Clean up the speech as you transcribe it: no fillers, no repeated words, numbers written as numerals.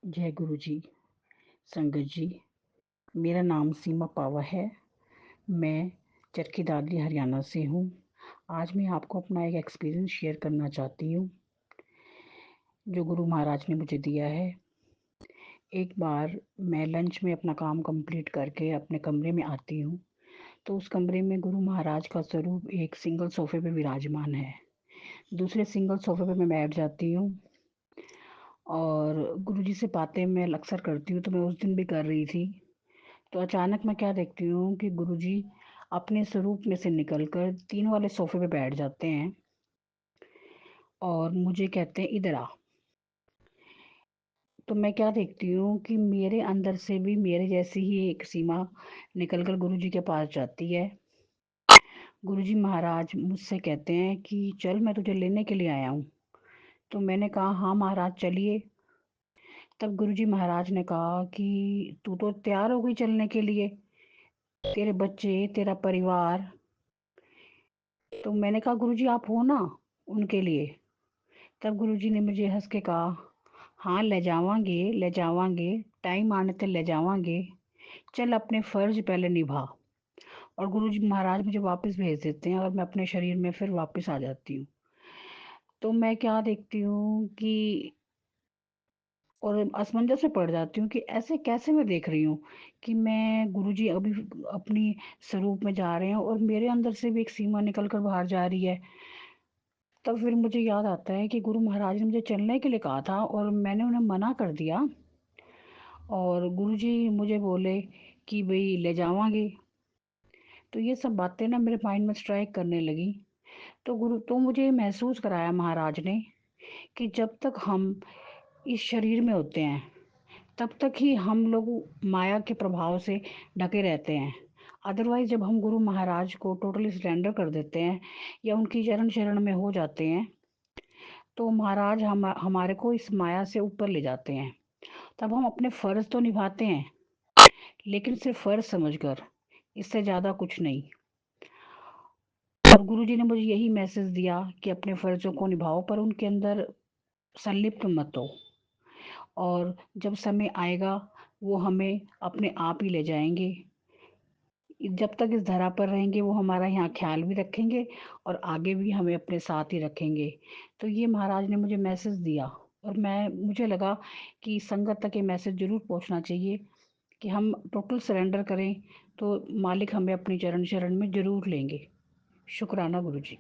जय गुरु जी, संगत जी। मेरा नाम सीमा पावा है। मैं चरखी दादरी हरियाणा से हूँ। आज मैं आपको अपना एक एक्सपीरियंस शेयर करना चाहती हूँ, जो गुरु महाराज ने मुझे दिया है। एक बार मैं लंच में अपना काम कंप्लीट करके अपने कमरे में आती हूँ, तो उस कमरे में गुरु महाराज का स्वरूप एक सिंगल सोफ़े पे विराजमान है। दूसरे सिंगल सोफ़े पे मैं बैठ जाती हूँ और गुरुजी से बातें मैं अक्सर करती हूँ, तो मैं उस दिन भी कर रही थी। तो अचानक मैं क्या देखती हूँ कि गुरुजी अपने स्वरूप में से निकलकर 3 वाले सोफ़े पे बैठ जाते हैं और मुझे कहते हैं, "इधर आ।" तो मैं क्या देखती हूँ कि मेरे अंदर से भी मेरे जैसी ही एक सीमा निकलकर गुरुजी के पास जाती है। गुरुजी महाराज मुझसे कहते हैं कि, "चल, मैं तुझे लेने के लिए आया हूँ।" तो मैंने कहा, "हाँ महाराज, चलिए।" तब गुरुजी महाराज ने कहा कि, "तू तो तैयार हो गई चलने के लिए, तेरे बच्चे, तेरा परिवार।" तो मैंने कहा, "गुरुजी आप हो ना उनके लिए?" तब गुरुजी ने मुझे हँस के कहा, "हाँ, ले जावांगे, टाइम आने ते ले जावांगे। चल अपने फ़र्ज़ पहले निभा।" और गुरुजी महाराज मुझे वापस भेज देते हैं और मैं अपने शरीर में फिर वापस आ जाती हूँ। तो मैं क्या देखती हूँ कि और असमंजस में पड़ जाती हूँ कि ऐसे कैसे मैं देख रही हूँ कि मैं गुरुजी अभी अपनी स्वरूप में जा रहे हैं और मेरे अंदर से भी एक सीमा निकल कर बाहर जा रही है। तब फिर मुझे याद आता है कि गुरु महाराज ने मुझे चलने के लिए कहा था और मैंने उन्हें मना कर दिया और गुरुजी मुझे बोले कि भई ले जावांगे। तो ये सब बातें ना मेरे माइंड में स्ट्राइक करने लगी। तो मुझे महसूस कराया महाराज ने कि जब तक हम इस शरीर में होते हैं, तब तक ही हम लोग माया के प्रभाव से ढके रहते हैं। अदरवाइज़ जब हम गुरु महाराज को टोटली सरेंडर कर देते हैं या उनकी चरण शरण में हो जाते हैं, तो महाराज हमारे को इस माया से ऊपर ले जाते हैं। तब हम अपने फ़र्ज़ तो निभाते हैं, लेकिन सिर्फ़ फ़र्ज़ समझकर, इससे ज़्यादा कुछ नहीं। और गुरुजी ने मुझे यही मैसेज दिया कि अपने फ़र्ज़ों को निभाओ पर उनके अंदर संलिप्त मत हो और जब समय आएगा, वो हमें अपने आप ही ले जाएँगे। जब तक इस धरा पर रहेंगे वो हमारा यहाँ ख़्याल भी रखेंगे और आगे भी हमें अपने साथ ही रखेंगे। तो ये महाराज ने मुझे मैसेज दिया और मुझे लगा कि संगत तक ये मैसेज ज़रूर पहुँचना चाहिए कि हम टोटल सरेंडर करें, तो मालिक हमें अपनी चरण शरण में ज़रूर लेंगे। शुक्राना गुरुजी।